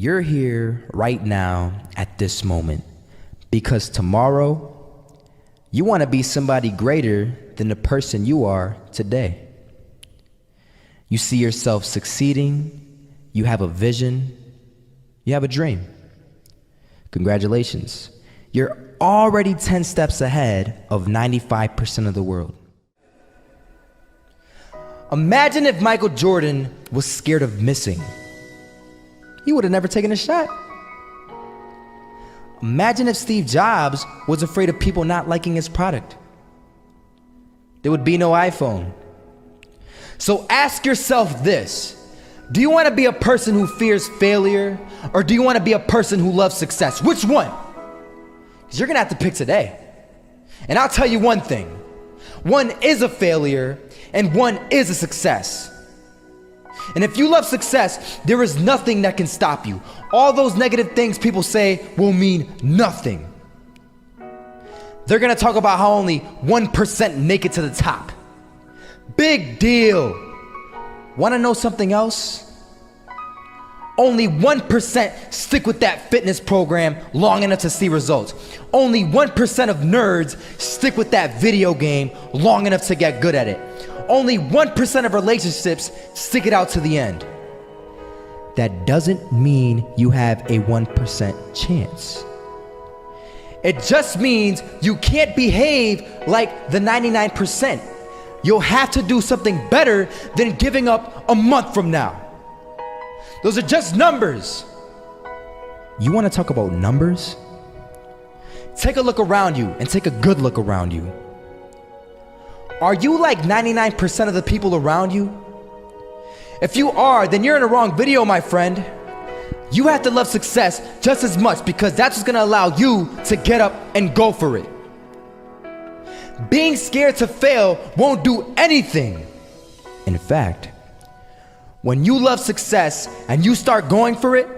You're here right now at this moment because tomorrow you want to be somebody greater than the person you are today. You see yourself succeeding, you have a vision, you have a dream. Congratulations. You're already 10 steps ahead of 95% of the world. Imagine if Michael Jordan was scared of missing. He would have never taken a shot. Imagine if Steve Jobs was afraid of people not liking his product. There would be no iPhone. So ask yourself this: do you want to be a person who fears failure, or do you want to be a person who loves success? Which one? Because you're gonna have to pick today. And I'll tell you one thing: one is a failure and one is a success. And if you love success, there is nothing that can stop you. All those negative things people say will mean nothing. They're gonna talk about how only 1% make it to the top. Big deal. Wanna know something else? Only 1% stick with that fitness program long enough to see results. Only 1% of nerds stick with that video game long enough to get good at it. Only 1% of relationships stick it out to the end. That doesn't mean you have a 1% chance. It just means you can't behave like the 99%. You'll have to do something better than giving up a month from now. Those are just numbers. You want to talk about numbers? Take a look around you and take a good look around you. Are you like 99% of the people around you? If you are, then you're in the wrong video, my friend. You have to love success just as much because that's what's gonna allow you to get up and go for it. Being scared to fail won't do anything. In fact, when you love success and you start going for it,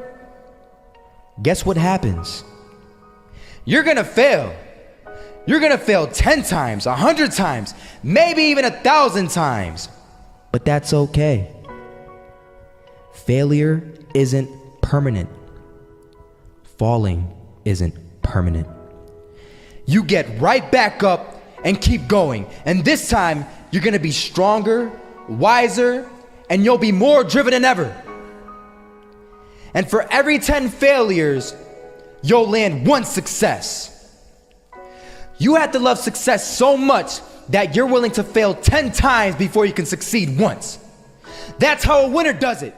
guess what happens? You're gonna fail. You're gonna fail 10 times, 100 times, maybe even 1,000 times. But that's okay. Failure isn't permanent. Falling isn't permanent. You get right back up and keep going. And this time, you're gonna be stronger, wiser, and you'll be more driven than ever. And for every 10 failures, you'll land one success. You have to love success so much that you're willing to fail 10 times before you can succeed once. That's how a winner does it.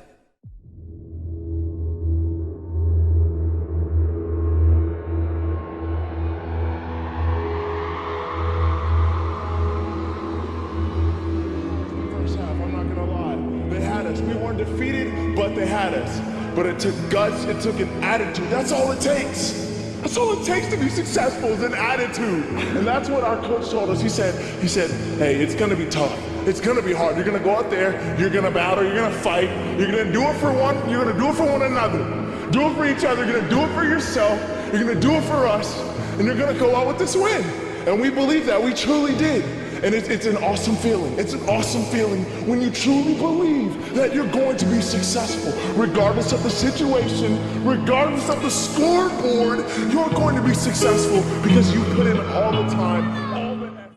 First half, I'm not gonna lie. They had us. We weren't defeated, but they had us. But it took guts, it took an attitude. That's all it takes. That's all it takes to be successful is an attitude. And that's what our coach told us. He said, hey, it's gonna be tough. It's gonna be hard. You're gonna go out there, you're gonna battle, you're gonna fight, you're gonna do it for one, you're gonna do it for one another. Do it for each other, you're gonna do it for yourself, you're gonna do it for us, and you're gonna go out with this win. And we believe that, we truly did. And it's an awesome feeling. It's an awesome feeling when you truly believe that you're going to be successful. Regardless of the situation, regardless of the scoreboard, you're going to be successful because you put in all the time, all the effort.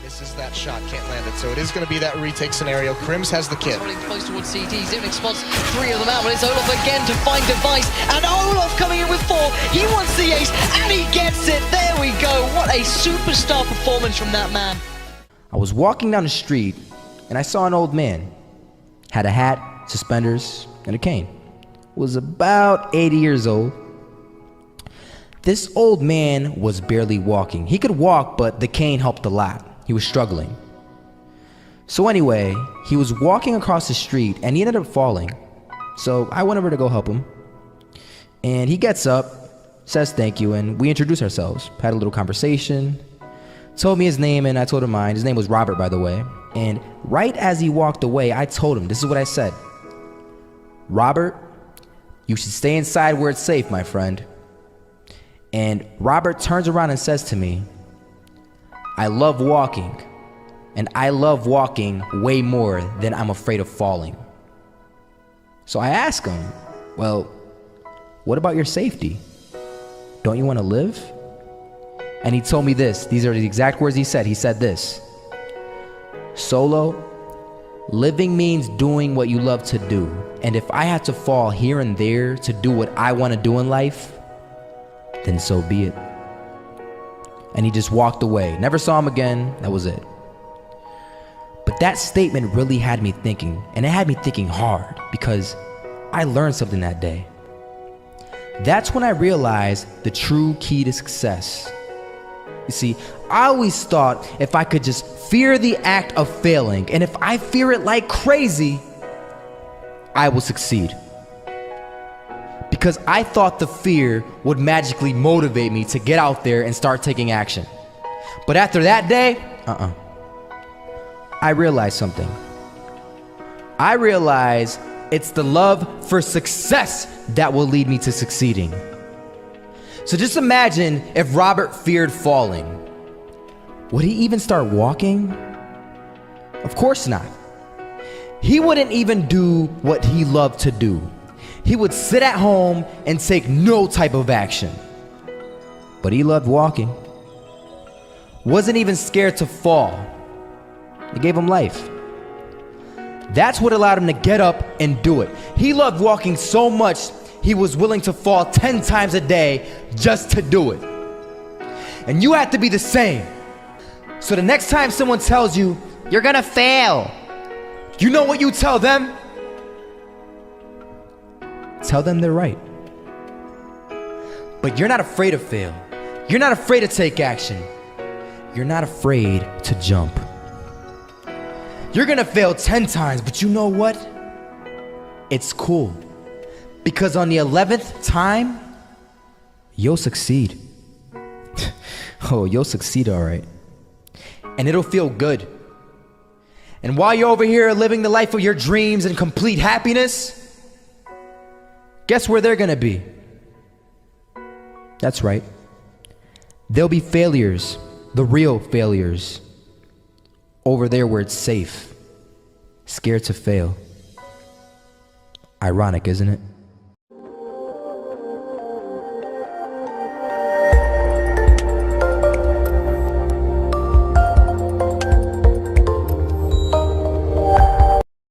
Misses that shot, can't land it, so it is going to be that retake scenario. Krims has the kit. Running close towards CT, Zivnik spots 3 of them out, but it's Olaf again to find Device, and Olaf coming in with 4, he wants the ace, and he gets it, there we go, what a superstar performance from that man. I was walking down the street and I saw an old man. Had a hat, suspenders, and a cane. Was about 80 years old. This old man was barely walking. He could walk, but the cane helped a lot. He was struggling. So anyway, he was walking across the street and he ended up falling. So I went over to go help him. And he gets up, says thank you, and we introduced ourselves. Had a little conversation. Told me his name and I told him mine. His name was Robert, by the way. And right as he walked away, I told him, this is what I said. Robert, you should stay inside where it's safe, my friend. And Robert turns around and says to me, I love walking, and I love walking way more than I'm afraid of falling. So I ask him, well, what about your safety? Don't you want to live? And he told me this. These are the exact words he said. He said this: Solo, living means doing what you love to do. And if I had to fall here and there to do what I want to do in life, then so be it. And he just walked away. Never saw him again. That was it. But that statement really had me thinking, and it had me thinking hard, because I learned something that day. That's when I realized the true key to success. You see, I always thought if I could just fear the act of failing, and if I fear it like crazy, I will succeed. Because I thought the fear would magically motivate me to get out there and start taking action. But after that day, I realized something. I realized it's the love for success that will lead me to succeeding. So just imagine if Robert feared falling. Would he even start walking? Of course not. He wouldn't even do what he loved to do. He would sit at home and take no type of action. But he loved walking. Wasn't even scared to fall. It gave him life. That's what allowed him to get up and do it. He loved walking so much, he was willing to fall 10 times a day just to do it. And you have to be the same. So the next time someone tells you, you're gonna fail, you know what you tell them? Tell them they're right. But you're not afraid to fail. You're not afraid to take action. You're not afraid to jump. You're gonna fail 10 times, but you know what? It's cool. Because on the 11th time, you'll succeed. Oh, you'll succeed, all right. And it'll feel good. And while you're over here living the life of your dreams and complete happiness, guess where they're gonna be? That's right. They'll be failures, the real failures. Over there where it's safe, scared to fail. Ironic, isn't it?